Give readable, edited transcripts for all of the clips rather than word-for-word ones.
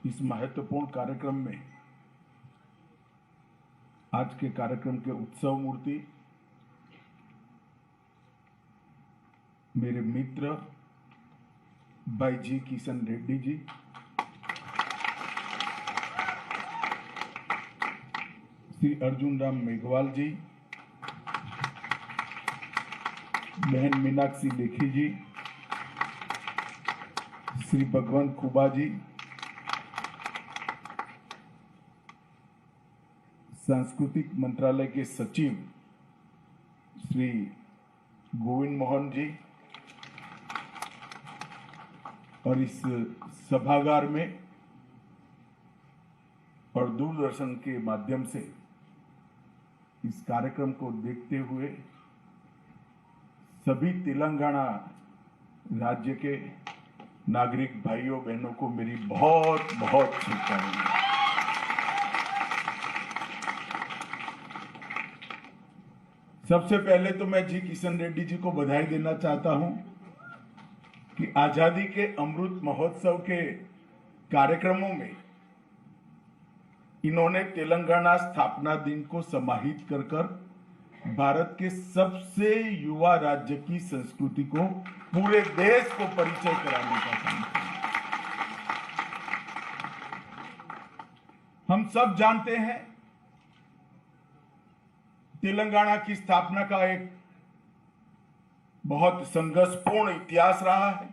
इस महत्वपूर्ण कार्यक्रम में आज के कार्यक्रम के उत्सव मूर्ति मेरे मित्र भाई जी किशन रेड्डी जी, श्री अर्जुन राम मेघवाल जी, बहन मीनाक्षी लेखी जी, श्री भगवंत खुबा जी, सांस्कृतिक मंत्रालय के सचिव श्री गोविंद मोहन जी, और इस सभागार में और दूरदर्शन के माध्यम से इस कार्यक्रम को देखते हुए सभी तेलंगाना राज्य के नागरिक भाइयों बहनों को मेरी बहुत बहुत शुभकामनाएं। सबसे पहले तो मैं जी किशन रेड्डी जी को बधाई देना चाहता हूं कि आजादी के अमृत महोत्सव के कार्यक्रमों में इन्होंने तेलंगाना स्थापना दिन को समाहित कर कर भारत के सबसे युवा राज्य की संस्कृति को पूरे देश को परिचय कराने का काम किया। हम सब जानते हैं तेलंगाना की स्थापना का एक बहुत संघर्षपूर्ण इतिहास रहा है।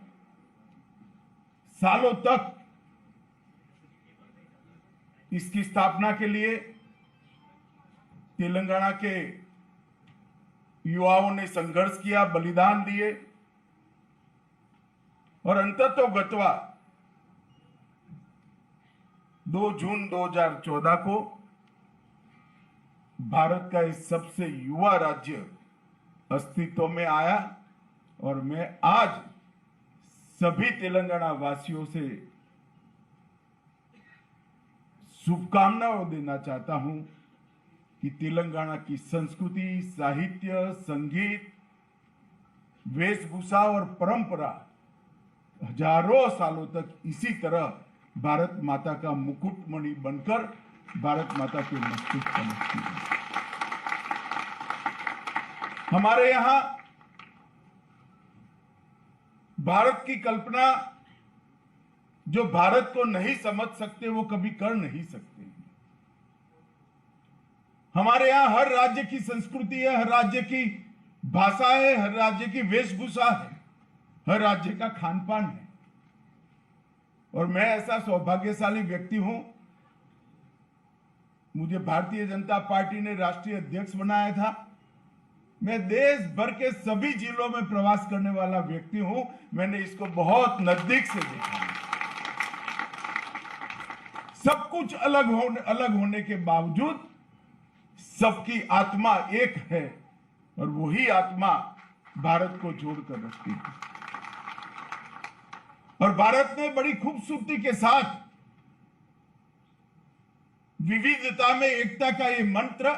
सालों तक इसकी स्थापना के लिए तेलंगाना के युवाओं ने संघर्ष किया, बलिदान दिए और अंततोगत्वा 2 जून 2014 को भारत का इस सबसे युवा राज्य अस्तित्व में आया। और मैं आज सभी तेलंगाना वासियों से शुभकामनाएं देना चाहता हूं कि तेलंगाना की संस्कृति, साहित्य, संगीत, वेशभूषा और परंपरा हजारों सालों तक इसी तरह भारत माता का मुकुटमणि बनकर भारत माता के मस्तिष्क पर लगती है। हमारे यहां भारत की कल्पना जो भारत को नहीं समझ सकते वो कभी कर नहीं सकते। हमारे यहां हर राज्य की संस्कृति है, हर राज्य की भाषा है, हर राज्य की वेशभूषा है, हर राज्य का खान पान है। और मैं ऐसा सौभाग्यशाली व्यक्ति हूं, मुझे भारतीय जनता पार्टी ने राष्ट्रीय अध्यक्ष बनाया था। मैं देश भर के सभी जिलों में प्रवास करने वाला व्यक्ति हूं। मैंने इसको बहुत नजदीक से देखा है। सब कुछ अलग होने के बावजूद सबकी आत्मा एक है और वही आत्मा भारत को जोड़कर रखती है। और भारत ने बड़ी खूबसूरती के साथ विविधता में एकता का ये मंत्र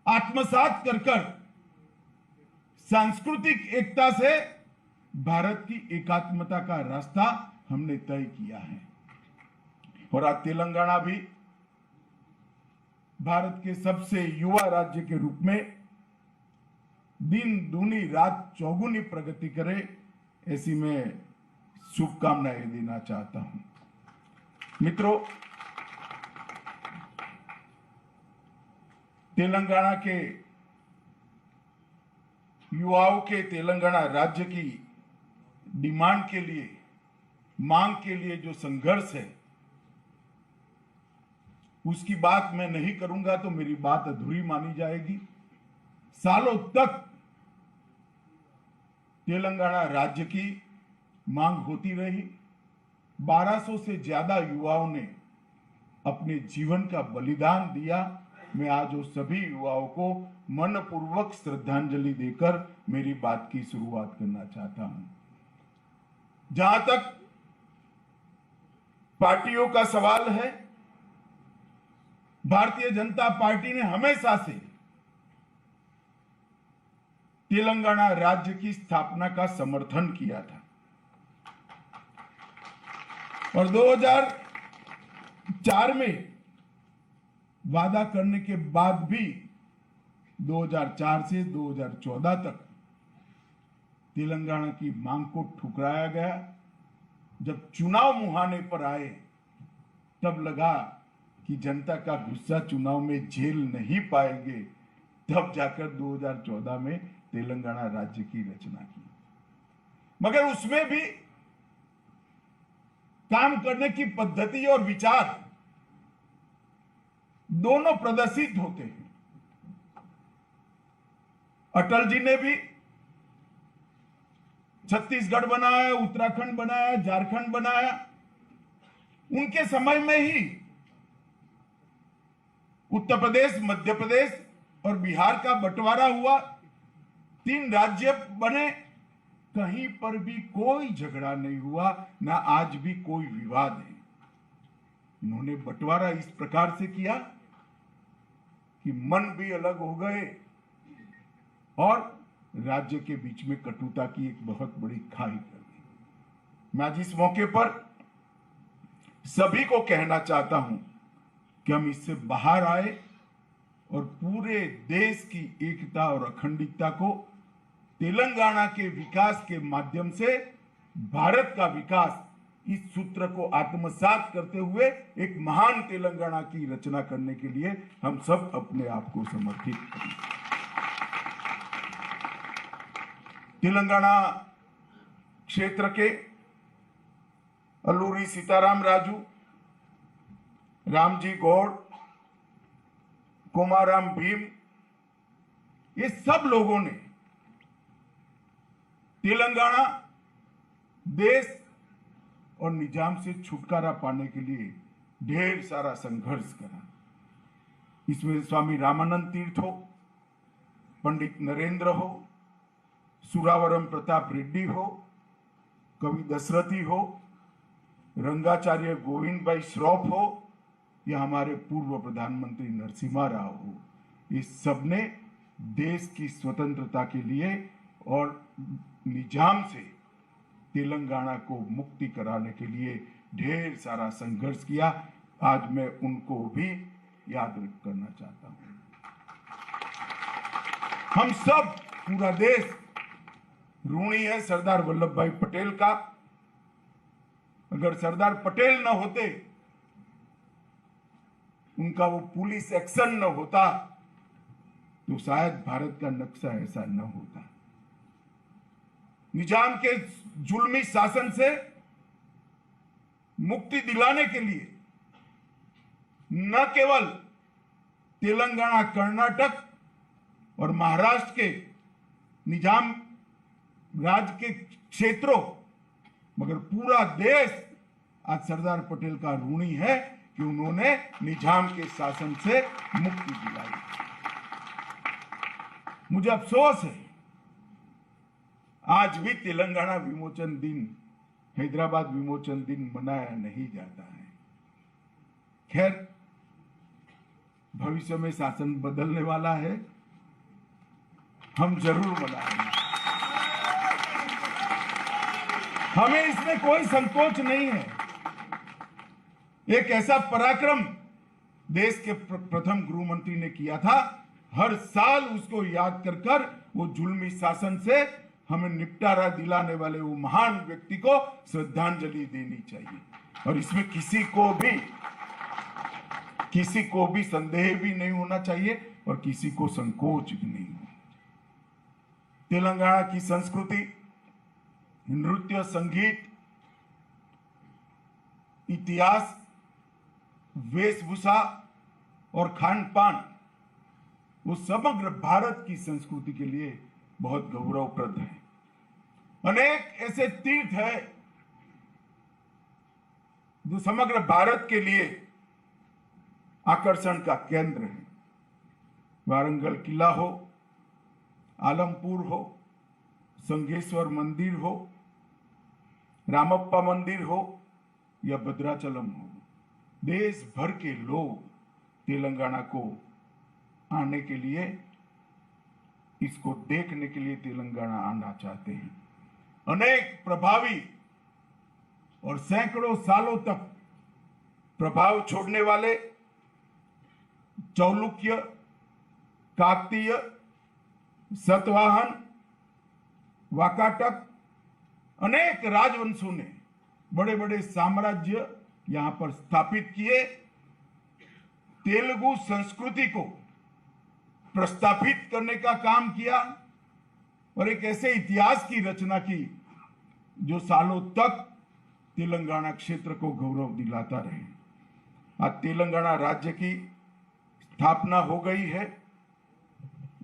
आत्मसात कर सांस्कृतिक एकता से भारत की एकात्मता का रास्ता हमने तय किया है। और आज तेलंगाना भी भारत के सबसे युवा राज्य के रूप में दिन दूनी रात चौगुनी प्रगति करे, ऐसी मैं शुभकामनाएं देना चाहता हूं। मित्रों, तेलंगाना के युवाओं के तेलंगाना राज्य की डिमांड के लिए, मांग के लिए जो संघर्ष है उसकी बात मैं नहीं करूंगा तो मेरी बात अधूरी मानी जाएगी। सालों तक तेलंगाना राज्य की मांग होती रही। 1200 से ज्यादा युवाओं ने अपने जीवन का बलिदान दिया। मैं आज उस सभी युवाओं को मनपूर्वक श्रद्धांजलि देकर मेरी बात की शुरुआत करना चाहता हूं। जहां तक पार्टियों का सवाल है, भारतीय जनता पार्टी ने हमेशा से तेलंगाना राज्य की स्थापना का समर्थन किया था और 2014 2004 में वादा करने के बाद भी 2004 से 2014 तक तेलंगाना की मांग को ठुकराया गया। जब चुनाव मुहाने पर आए तब लगा कि जनता का गुस्सा चुनाव में झेल नहीं पाएंगे, तब जाकर 2014 में तेलंगाना राज्य की रचना की। मगर उसमें भी काम करने की पद्धति और विचार दोनों प्रदर्शित होते हैं। अटल जी ने भी छत्तीसगढ़ बनाया, उत्तराखंड बनाया, झारखंड बनाया। उनके समय में ही उत्तर प्रदेश, मध्य प्रदेश और बिहार का बंटवारा हुआ, 3 राज्य बने। कहीं पर भी कोई झगड़ा नहीं हुआ, ना आज भी कोई विवाद है। इन्होंने बंटवारा इस प्रकार से किया कि मन भी अलग हो गए और राज्य के बीच में कटुता की एक बहुत बड़ी खाई कर दी। मैं आज इस मौके पर सभी को कहना चाहता हूं कि हम इससे बाहर आए और पूरे देश की एकता और अखंडता को तेलंगाना के विकास के माध्यम से भारत का विकास, इस सूत्र को आत्मसात करते हुए एक महान तेलंगाना की रचना करने के लिए हम सब अपने आप को समर्पित करें। तेलंगाना क्षेत्र के अल्लूरी सीताराम राजू, रामजी गौड़, कोमाराम भीम, ये सब लोगों ने तेलंगाना देश और निजाम से छुटकारा पाने के लिए ढेर सारा संघर्ष करा। इसमें स्वामी रामानंद तीर्थ हो, पंडित नरेंद्र हो, सुरावरम प्रताप रेड्डी हो, कवि दशरथी हो, रंगाचार्य गोविंद भाई श्रॉफ हो, या हमारे पूर्व प्रधानमंत्री नरसिम्हा राव हो, ये सबने देश की स्वतंत्रता के लिए और निजाम से तेलंगाना को मुक्ति कराने के लिए ढेर सारा संघर्ष किया। आज मैं उनको भी याद करना चाहता हूं। हम सब, पूरा देश ऋणी है सरदार वल्लभ भाई पटेल का। अगर सरदार पटेल न होते, उनका वो पुलिस एक्शन न होता, तो शायद भारत का नक्शा ऐसा न होता। निजाम के जुल्मी शासन से मुक्ति दिलाने के लिए न केवल तेलंगाना, कर्नाटक और महाराष्ट्र के निजाम राज के क्षेत्रों, मगर पूरा देश आज सरदार पटेल का ऋणी है कि उन्होंने निजाम के शासन से मुक्ति दिलाई। मुझे अफसोस है आज भी तेलंगाना विमोचन दिन, हैदराबाद विमोचन दिन मनाया नहीं जाता है। खैर, भविष्य में शासन बदलने वाला है, हम जरूर मनाएंगे। हमें इसमें कोई संकोच नहीं है। एक ऐसा पराक्रम देश के प्रथम गृह मंत्री ने किया था। हर साल उसको याद कर कर वो जुल्मी शासन से हमें निपटारा दिलाने वाले वो महान व्यक्ति को श्रद्धांजलि देनी चाहिए। और इसमें किसी को भी संदेह भी नहीं होना चाहिए और किसी को संकोच भी नहीं होना। तेलंगाना की संस्कृति, नृत्य, संगीत, इतिहास, वेशभूषा और खान पान, वो समग्र भारत की संस्कृति के लिए बहुत गौरवप्रद है। अनेक ऐसे तीर्थ है जो समग्र भारत के लिए आकर्षण का केंद्र है। वारंगल किला हो, आलमपुर हो, संगेश्वर मंदिर हो, रामप्पा मंदिर हो या भद्राचलम हो, देश भर के लोग तेलंगाना को आने के लिए, इसको देखने के लिए तेलंगाना आना चाहते हैं। अनेक प्रभावी और सैकड़ों सालों तक प्रभाव छोड़ने वाले चौलुक्य, काकतीय, सतवाहन, वाकाटक अनेक राजवंशों ने बड़े बड़े साम्राज्य यहां पर स्थापित किए। तेलुगु संस्कृति को प्रस्थापित करने का काम किया और एक ऐसे इतिहास की रचना की जो सालों तक तेलंगाना क्षेत्र को गौरव दिलाता रहे। आज तेलंगाना राज्य की स्थापना हो गई है।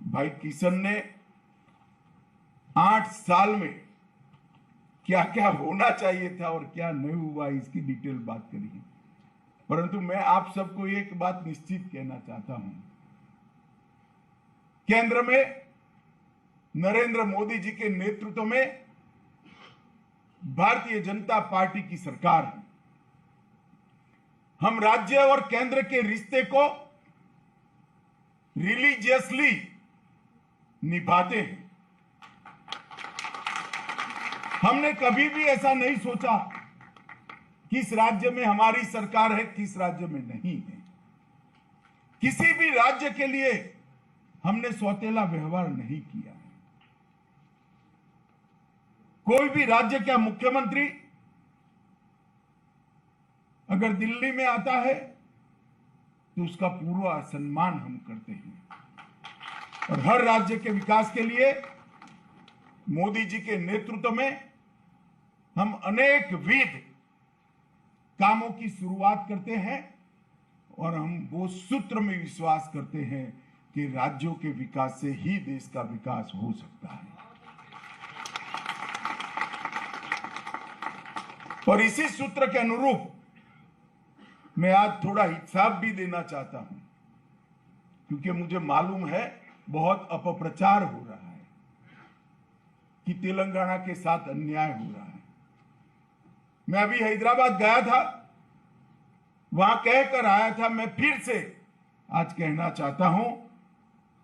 भाई किशन ने 8 साल में क्या क्या होना चाहिए था और क्या नहीं हुआ, इसकी डिटेल बात करी है। परंतु मैं आप सबको एक बात निश्चित कहना चाहता हूं, केंद्र में नरेंद्र मोदी जी के नेतृत्व में भारतीय जनता पार्टी की सरकार है। हम राज्य और केंद्र के रिश्ते को रिलीजियसली निभाते हैं। हमने कभी भी ऐसा नहीं सोचा किस राज्य में हमारी सरकार है, किस राज्य में नहीं है। किसी भी राज्य के लिए हमने सौतेला व्यवहार नहीं किया है। कोई भी राज्य का मुख्यमंत्री अगर दिल्ली में आता है तो उसका पूरा सम्मान हम करते हैं और हर राज्य के विकास के लिए मोदी जी के नेतृत्व में हम अनेक विध कामों की शुरुआत करते हैं और हम वो सूत्र में विश्वास करते हैं कि राज्यों के विकास से ही देश का विकास हो सकता है। और इसी सूत्र के अनुरूप मैं आज थोड़ा हिसाब भी देना चाहता हूं, क्योंकि मुझे मालूम है बहुत अपप्रचार हो रहा है कि तेलंगाना के साथ अन्याय हो रहा है। मैं अभी हैदराबाद गया था, वहां कहकर आया था। मैं फिर से आज कहना चाहता हूं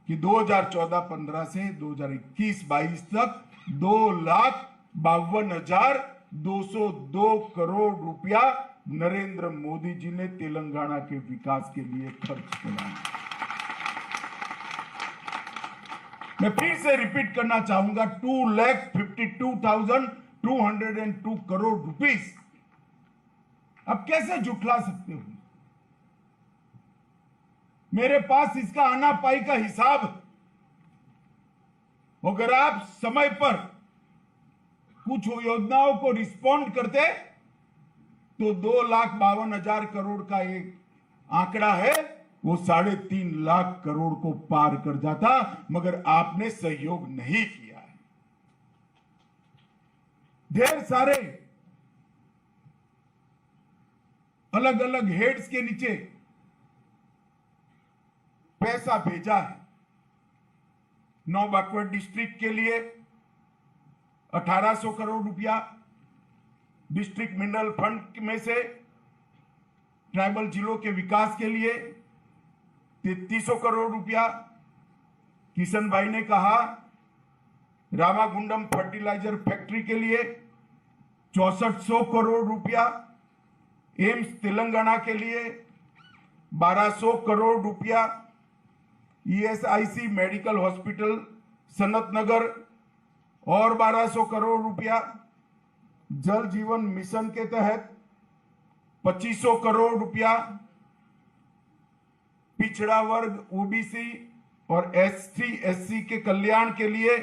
कि 2014-15 से 2021-22 तक 2,52,202 करोड़ रुपया नरेंद्र मोदी जी ने तेलंगाना के विकास के लिए खर्च किया। मैं फिर से रिपीट करना चाहूंगा, 2,52,202 करोड़ रुपीस। अब कैसे झुठला सकते हो? मेरे पास इसका आना पाई का हिसाब है। अगर आप समय पर कुछ योजनाओं को रिस्पॉन्ड करते तो 2,52,000 करोड़ का एक आंकड़ा है, वो 3.5 लाख करोड़ को पार कर जाता, मगर आपने सहयोग नहीं किया है। ढेर सारे अलग अलग हेड्स के नीचे पैसा भेजा है। 9 बैकवर्ड डिस्ट्रिक्ट के लिए 1800 करोड़ रुपया, डिस्ट्रिक्ट मिनरल फंड में से ट्राइबल जिलों के विकास के लिए 3300 करोड़ रुपया। किशन भाई ने कहा रामागुंडम फर्टिलाइजर फैक्ट्री के लिए 6400 करोड़ रुपया, एम्स तेलंगाना के लिए 1200 करोड़ रुपया, ESIC मेडिकल हॉस्पिटल सनत नगर और 1200 करोड़ रुपया, जल जीवन मिशन के तहत 2500 करोड़ रुपया, पिछड़ा वर्ग OBC और ST SC के कल्याण के लिए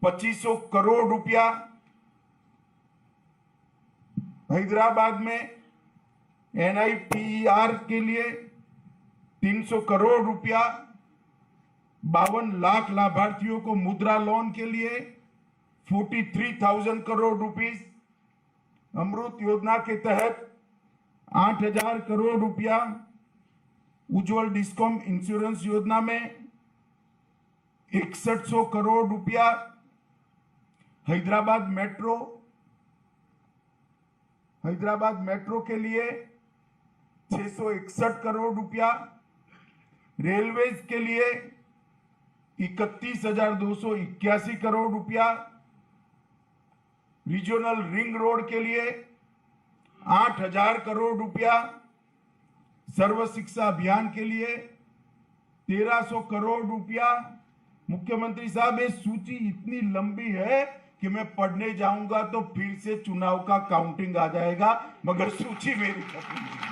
2500 करोड़ रुपया, हैदराबाद में NIPER के लिए 300 करोड़ रुपया, 52 लाख लाभार्थियों को मुद्रा लोन के लिए 43,000 करोड़ रुपीस, अमृत योजना के तहत 8,000 करोड़ रुपया, उज्जवल डिस्कॉम इंश्योरेंस योजना में 6100 करोड़ रुपया, हैदराबाद मेट्रो के लिए 661 करोड़ रुपया, रेलवेज के लिए 31,281 करोड़ रुपया, रीजनल रिंग रोड के लिए 8,000 करोड़ रुपया सर्व शिक्षा अभियान के लिए, 1,300 करोड़ रुपया। मुख्यमंत्री साहब, ये सूची इतनी लंबी है कि मैं पढ़ने जाऊंगा तो फिर से चुनाव का काउंटिंग आ जाएगा, मगर सूची मेरी खत्म नहीं।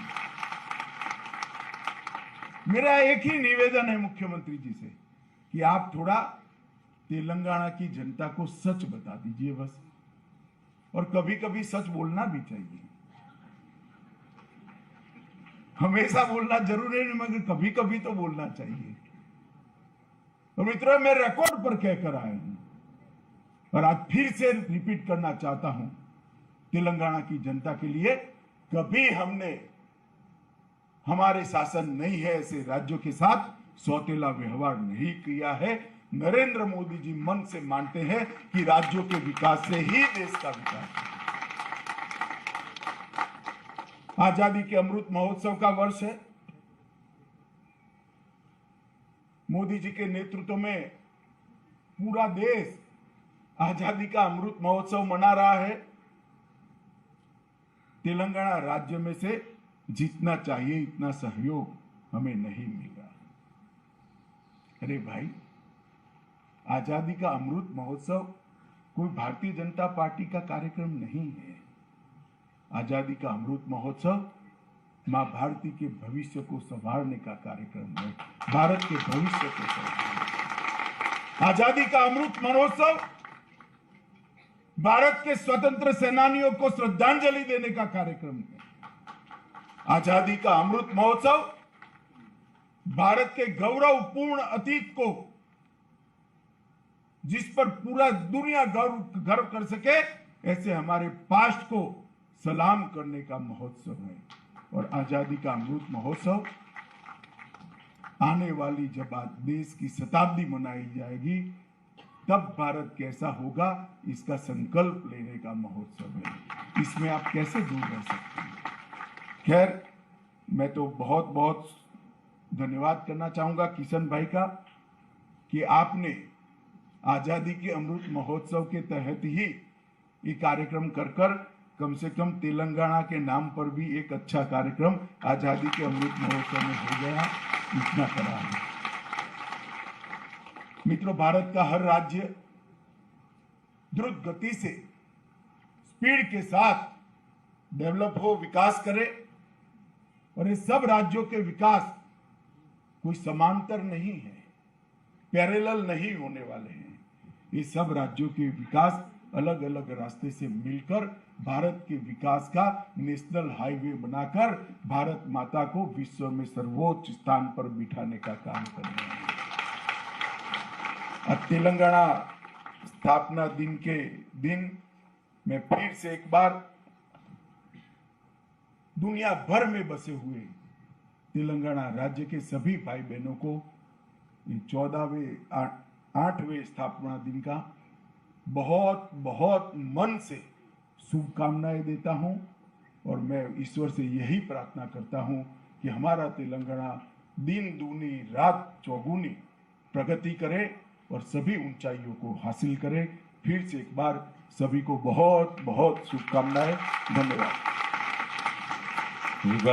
मेरा एक ही निवेदन है मुख्यमंत्री जी से कि आप थोड़ा तेलंगाना की जनता को सच बता दीजिए बस, और कभी कभी सच बोलना भी चाहिए। हमेशा बोलना जरूरी नहीं, मगर कभी कभी तो बोलना चाहिए। और मित्रों, मैं रिकॉर्ड पर कहकर आया हूं और आज फिर से रिपीट करना चाहता हूं, तेलंगाना की जनता के लिए, कभी हमने हमारे शासन नहीं है ऐसे राज्यों के साथ सौतेला व्यवहार नहीं किया है। नरेंद्र मोदी जी मन से मानते हैं कि राज्यों के विकास से ही देश का विकास है। आजादी के अमृत महोत्सव का वर्ष है। मोदी जी के नेतृत्व में पूरा देश आजादी का अमृत महोत्सव मना रहा है। तेलंगाना राज्य में से जितना चाहिए इतना सहयोग हमें नहीं मिल रहा। अरे भाई, आजादी का अमृत महोत्सव कोई भारतीय जनता पार्टी का कार्यक्रम नहीं है। आजादी का अमृत महोत्सव मां भारती के भविष्य को संवारने का कार्यक्रम है, भारत के भविष्य को संवारने। आजादी का अमृत महोत्सव भारत के स्वतंत्र सेनानियों को श्रद्धांजलि देने का कार्यक्रम है। आजादी का अमृत महोत्सव भारत के गौरवपूर्ण अतीत को, जिस पर पूरा दुनिया गर्व कर सके, ऐसे हमारे पास्ट को सलाम करने का महोत्सव है। और आजादी का अमृत महोत्सव आने वाली जब देश की शताब्दी मनाई जाएगी, तब भारत कैसा होगा इसका संकल्प लेने का महोत्सव है। इसमें आप कैसे दूर रह सकते हैं। खैर, मैं तो बहुत बहुत धन्यवाद करना चाहूंगा किशन भाई का कि आपने आजादी के अमृत महोत्सव के तहत ही ये कार्यक्रम कर कम से कम तेलंगाना के नाम पर भी एक अच्छा कार्यक्रम आजादी के अमृत महोत्सव में हो गया, इतना करा है। मित्रों, भारत का हर राज्य द्रुत गति से, स्पीड के साथ डेवलप हो, विकास करे, और ये सब राज्यों के विकास कोई समांतर नहीं है, पैरेलल नहीं होने वाले हैं। ये सब राज्यों के विकास अलग अलग रास्ते से मिलकर भारत के विकास का नेशनल हाईवे बनाकर भारत माता को विश्व में सर्वोच्च स्थान पर बिठाने का काम करना है। अब तेलंगाना स्थापना दिन के दिन मैं फिर से एक बार दुनिया भर में बसे हुए तेलंगाना राज्य के सभी भाई बहनों को 8वें स्थापना दिन का बहुत बहुत मन से शुभकामनाएं देता हूं। और मैं ईश्वर से यही प्रार्थना करता हूं कि हमारा तेलंगाना दिन दूनी रात चौगुनी प्रगति करे और सभी ऊंचाइयों को हासिल करे। फिर से एक बार सभी को बहुत बहुत शुभकामनाएं। धन्यवाद।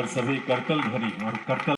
सभी करतल ध्वनि और करतल